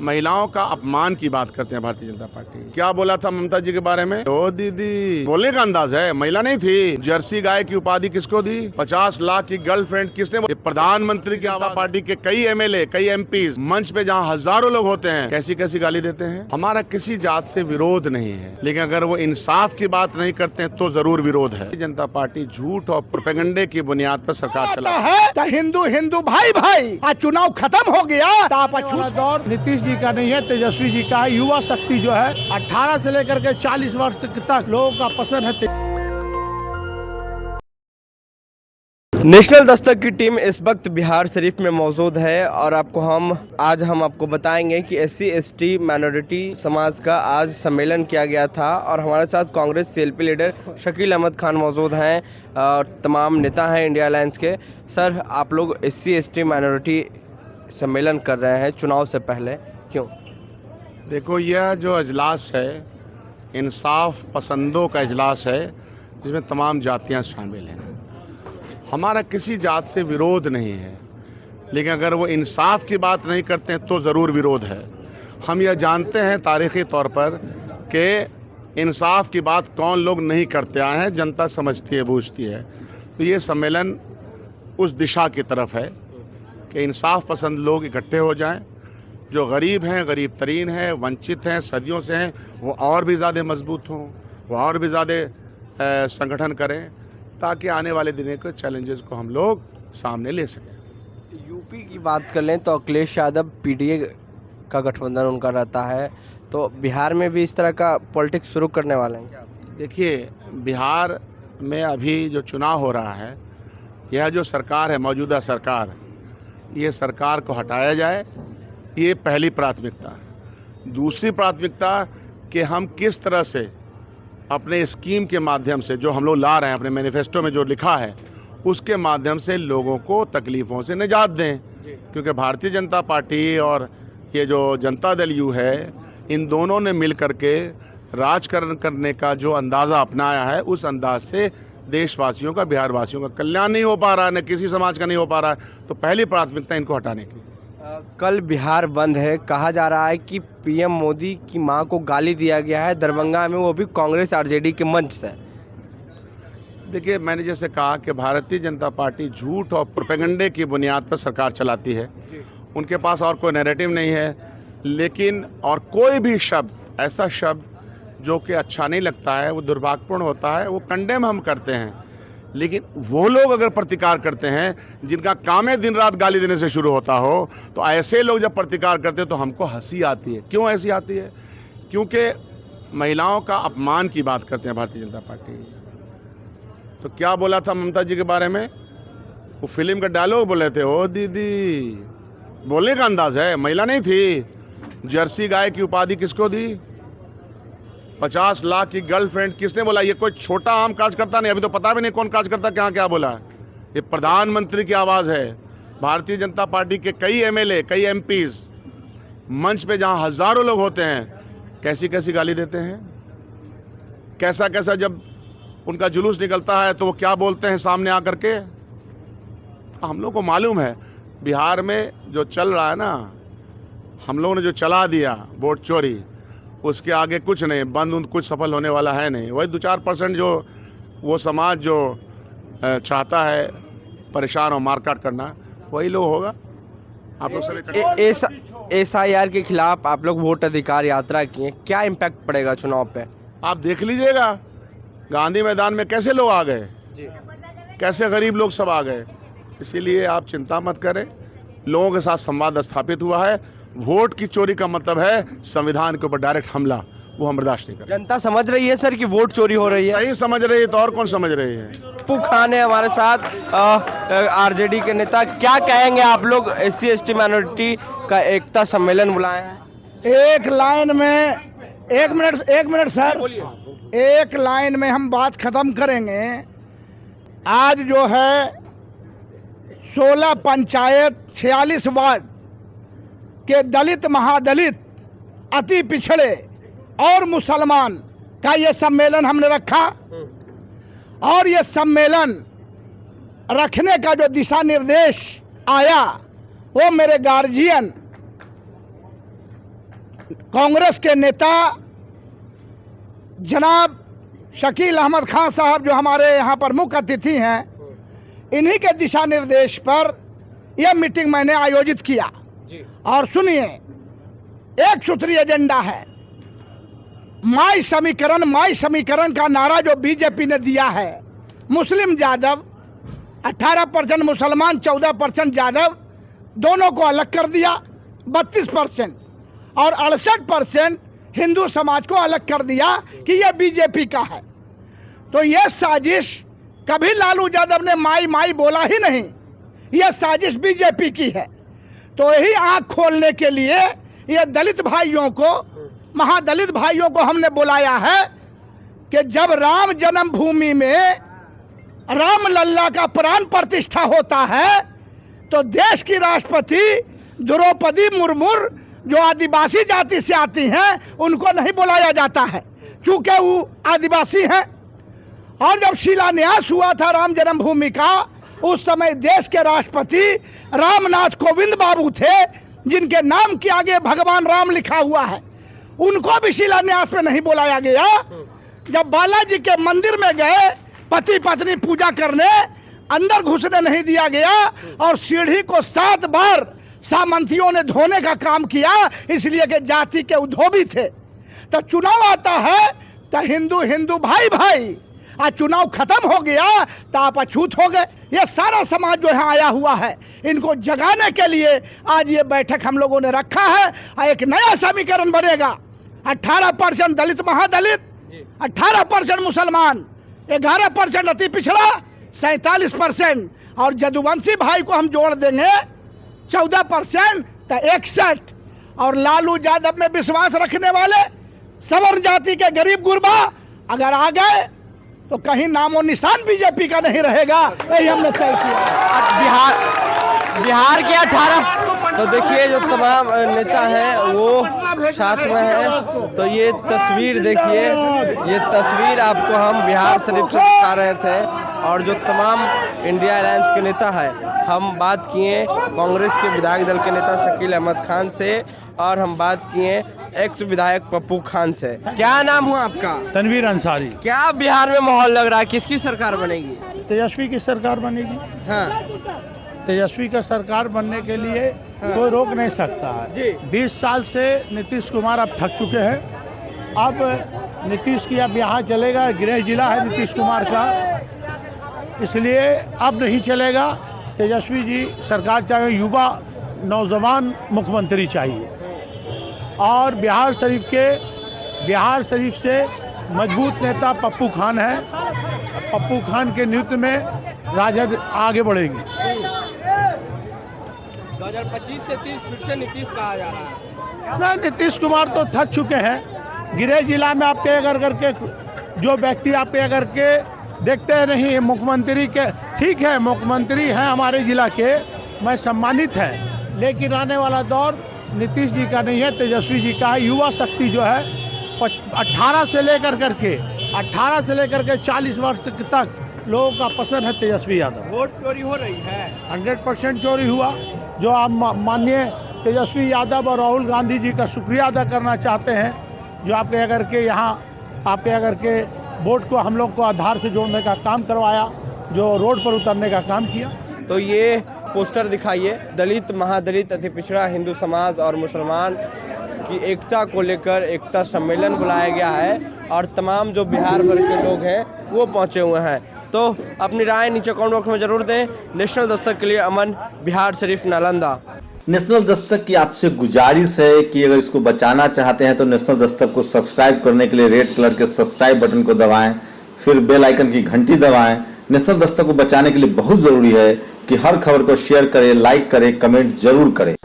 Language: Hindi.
महिलाओं का अपमान की बात करते हैं भारतीय जनता पार्टी। क्या बोला था ममता जी के बारे में? ओ दीदी, बोलने का अंदाज है, महिला नहीं थी। जर्सी गाय की उपाधि किसको दी? 50 लाख की गर्लफ्रेंड किसने? प्रधानमंत्री की आवाज पार्टी के कई एमएलए, कई एमपी मंच पे जहाँ हजारों लोग होते हैं, कैसी कैसी गाली देते हैं। हमारा किसी जात से विरोध नहीं है, लेकिन अगर वो इंसाफ की बात नहीं करते हैं तो जरूर विरोध है। जनता पार्टी झूठ और प्रोपेगेंडे की बुनियाद पर सरकार चला है तो हिंदू हिंदू भाई भाई। आज चुनाव खत्म हो गया। दौर नीतीश जी का नहीं है, तेजस्वी जी का है। युवा शक्ति जो है 18 से लेकर के 40 वर्ष तक लोगों का पसंद है। नेशनल दस्तक की टीम इस वक्त बिहार शरीफ में मौजूद है और आज हम आपको बताएंगे कि SC ST माइनॉरिटी समाज का आज सम्मेलन किया गया था और हमारे साथ कांग्रेस CLP लीडर शकील अहमद खान मौजूद हैं और तमाम नेता हैं इंडिया अलायंस के। सर, आप लोग SC ST माइनॉरिटी सम्मेलन कर रहे हैं चुनाव से पहले, क्यों? देखो, यह जो अजलास है इंसाफ पसंदों का अजलास है जिसमें तमाम जातियां शामिल हैं। हमारा किसी जात से विरोध नहीं है, लेकिन अगर वो इंसाफ की बात नहीं करते हैं तो ज़रूर विरोध है। हम यह जानते हैं तारीख़ी तौर पर कि इंसाफ की बात कौन लोग नहीं करते आए हैं, जनता समझती है, बूझती है। तो ये सम्मेलन उस दिशा की तरफ है कि इंसाफ पसंद लोग इकट्ठे हो जाएं। जो गरीब हैं, गरीब तरीन हैं, वंचित हैं, सदियों से हैं, वो और भी ज़्यादा मजबूत हों, वो और भी ज़्यादा संगठन करें ताकि आने वाले दिनों के चैलेंजेस को हम लोग सामने ले सकें। यूपी की बात कर लें तो अखिलेश यादव PDA का गठबंधन उनका रहता है, तो बिहार में भी इस तरह का पॉलिटिक्स शुरू करने वाले हैं क्या? देखिए, बिहार में अभी जो चुनाव हो रहा है, यह जो सरकार है, मौजूदा सरकार, ये सरकार को हटाया जाए, ये पहली प्राथमिकता है। दूसरी प्राथमिकता कि हम किस तरह से अपने स्कीम के माध्यम से जो हम लोग ला रहे हैं, अपने मैनिफेस्टो में जो लिखा है, उसके माध्यम से लोगों को तकलीफ़ों से निजात दें। क्योंकि भारतीय जनता पार्टी और ये जो जनता दल यू है, इन दोनों ने मिल करके राजकरण करने का जो अंदाज़ा अपनाया है, उस अंदाज से देशवासियों का, बिहार वासियों का कल्याण नहीं हो पा रहा है, न किसी समाज का नहीं हो पा रहा है। तो पहली प्राथमिकता इनको हटाने की। कल बिहार बंद है, कहा जा रहा है कि PM मोदी की मां को गाली दिया गया है दरभंगा में, वो भी कांग्रेस RJD के मंच से। देखिए, मैंने जैसे कहा कि भारतीय जनता पार्टी झूठ और प्रोपेगेंडे की बुनियाद पर सरकार चलाती है। उनके पास और कोई नैरेटिव नहीं है, लेकिन और कोई भी शब्द, ऐसा शब्द जो कि अच्छा नहीं लगता है, वो दुर्भाग्यपूर्ण होता है, वो कंडेम हम करते हैं। लेकिन वो लोग अगर प्रतिकार करते हैं जिनका काम है दिन रात गाली देने से शुरू होता हो, तो ऐसे लोग जब प्रतिकार करते हैं तो हमको हंसी आती है। क्यों ऐसी आती है? क्योंकि महिलाओं का अपमान की बात करते हैं भारतीय जनता पार्टी। तो क्या बोला था ममता जी के बारे में? वो फिल्म का डायलॉग बोले थे, ओ दीदी, बोलने का अंदाज है, महिला नहीं थी। जर्सी गाय की उपाधि किसको दी? 50 लाख की गर्लफ्रेंड किसने बोला? ये कोई छोटा आम कार्यकर्ता नहीं, अभी तो पता भी नहीं कौन कार्यकर्ता क्या क्या बोला। ये प्रधानमंत्री की आवाज़ है। भारतीय जनता पार्टी के कई MLA, कई MPs मंच पे जहाँ हजारों लोग होते हैं, कैसी कैसी गाली देते हैं। कैसा कैसा जब उनका जुलूस निकलता है तो वो क्या बोलते हैं सामने आकर के। हम लोग को मालूम है बिहार में जो चल रहा है ना, हम लोगों ने जो चला दिया वोट चोरी, उसके आगे कुछ नहीं, बंद कुछ सफल होने वाला है नहीं। वही 2-4% जो वो समाज जो चाहता है परेशान और मारकाट करना, वही लोग होगा। आप लोग SIR के खिलाफ आप लोग वोट अधिकार यात्रा किए, क्या इम्पैक्ट पड़ेगा चुनाव पे? आप देख लीजिएगा, गांधी मैदान में कैसे लोग आ गए, कैसे गरीब लोग सब आ गए। इसीलिए आप चिंता मत करें, लोगों के साथ संवाद स्थापित हुआ है। वोट की चोरी का मतलब है संविधान के ऊपर डायरेक्ट हमला, वो हम बर्दाश्त नहीं करें। जनता समझ रही है सर कि वोट चोरी हो रही है? नहीं समझ रही है तो और कौन समझ रही है? पप्पू खान है हमारे साथ, RJD के नेता। क्या कहेंगे आप लोग, SC ST माइनॉरिटी का एकता सम्मेलन बुलाए हैं? एक लाइन में, एक मिनट सर, एक लाइन में हम बात खत्म करेंगे। आज जो है 16 पंचायत, 46 वार्ड के दलित, महादलित, अति पिछड़े और मुसलमान का ये सम्मेलन हमने रखा। और ये सम्मेलन रखने का जो दिशा निर्देश आया, वो मेरे गार्जियन कांग्रेस के नेता जनाब शकील अहमद खान साहब जो हमारे यहाँ पर मुख्य अतिथि हैं, इन्हीं के दिशा निर्देश पर यह मीटिंग मैंने आयोजित किया। और सुनिए, एक सूत्री एजेंडा है। माई समीकरण का नारा जो बीजेपी ने दिया है, मुस्लिम यादव 18% मुसलमान 14% यादव दोनों को अलग कर दिया 32% और 68% हिंदू समाज को अलग कर दिया कि यह बीजेपी का है। तो यह साजिश कभी लालू यादव ने माई माई बोला ही नहीं, यह साजिश बीजेपी की है। तो यही आंख खोलने के लिए ये दलित भाइयों को, महादलित भाइयों को हमने बुलाया है कि जब राम जन्मभूमि में राम लल्ला का प्राण प्रतिष्ठा होता है तो देश की राष्ट्रपति द्रौपदी मुर्मू जो आदिवासी जाति से आती हैं उनको नहीं बुलाया जाता है, चूंकि वो आदिवासी हैं। और जब शिलान्यास हुआ था राम जन्मभूमि का, उस समय देश के राष्ट्रपति रामनाथ कोविंद बाबू थे, जिनके नाम के आगे भगवान राम लिखा हुआ है, उनको भी शिलान्यास पे नहीं बुलाया गया। जब बालाजी के मंदिर में गए पति पत्नी पूजा करने, अंदर घुसने नहीं दिया गया और सीढ़ी को 7 बार सामंतियों ने धोने का काम किया, इसलिए कि जाति के उद्योगी थे। तो चुनाव आता है तो हिंदू हिंदू भाई भाई, आज चुनाव खत्म हो गया तो आप अछूत हो गए। ये सारा समाज जो यहाँ आया हुआ है, इनको जगाने के लिए आज ये बैठक हम लोगों ने रखा है। एक नया समीकरण बनेगा, 18% दलित महादलित, 18% मुसलमान, 11% अति पिछड़ा, 47% और जदुवंशी भाई को हम जोड़ देंगे 14% तो 61। और लालू यादव में विश्वास रखने वाले सवर्ण जाति के गरीब गुरबा अगर आ गए तो कहीं नामो निशान बीजेपी का नहीं रहेगा, यही हमने तय किया। बिहार के 18 तो देखिए जो तमाम नेता हैं वो साथ में हैं। तो ये तस्वीर देखिए, ये तस्वीर आपको हम बिहार शरीफ से दिखा रहे थे। और जो तमाम इंडिया अलायंस के नेता हैं, हम बात किए कांग्रेस के विधायक दल के नेता शकील अहमद खान से और हम बात किए एक्स विधायक पप्पू खान से। क्या नाम हुआ आपका? तनवीर अंसारी। क्या बिहार में माहौल लग रहा है, किसकी सरकार बनेगी? तेजस्वी की सरकार बनेगी। हाँ, तेजस्वी का सरकार बनने के लिए कोई रोक नहीं सकता है। 20 साल से नीतीश कुमार अब थक चुके हैं। अब नीतीश की अब यहाँ चलेगा, गृह जिला है नीतीश कुमार का, इसलिए अब नहीं चलेगा। तेजस्वी जी सरकार चाहिए, युवा नौजवान मुख्यमंत्री चाहिए। और बिहार शरीफ से मजबूत नेता पप्पू खान है। पप्पू खान के नेतृत्व में राजद आगे बढ़ेगी। 2025 से 30 फिर से नीतीश कहा जा रहा है। ना, नीतीश कुमार तो थक चुके हैं। गृह जिला में आप पे अगर करके जो व्यक्ति आप पे अगर के देखते नहीं, मुख्यमंत्री के ठीक है, मुख्यमंत्री हैं हमारे जिला के, मैं सम्मानित है, लेकिन आने वाला दौर नीतीश जी का नहीं है, तेजस्वी जी का है। युवा शक्ति जो है 18 से लेकर के 40 वर्ष तक लोगों का पसंद है तेजस्वी यादव। वोट चोरी हो रही है, 100% चोरी हुआ। जो आप माननीय तेजस्वी यादव और राहुल गांधी जी का शुक्रिया अदा करना चाहते हैं, जो आपके अगर के यहाँ आपके अगर के वोट को हम लोग को आधार से जोड़ने का काम करवाया, जो रोड पर उतरने का काम किया। तो ये पोस्टर दिखाइए, दलित महादलित अति पिछड़ा हिंदू समाज और मुसलमान की एकता को लेकर एकता सम्मेलन बुलाया गया है और तमाम जो बिहार भर के लोग हैं वो पहुंचे हुए हैं। तो अपनी राय नीचे कमेंट बॉक्स में जरूर दें। नेशनल दस्तक के लिए अमन, बिहार शरीफ, नालंदा। नेशनल दस्तक की आपसे गुजारिश है कि अगर इसको बचाना चाहते हैं तो नेशनल दस्तक को सब्सक्राइब करने के लिए रेड कलर के सब्सक्राइब बटन को दबाएं, फिर बेल आइकन की घंटी दबाएं। नेशनल दस्तक को बचाने के लिए बहुत जरूरी है कि हर खबर को शेयर करें, लाइक करें, कमेंट जरूर करें।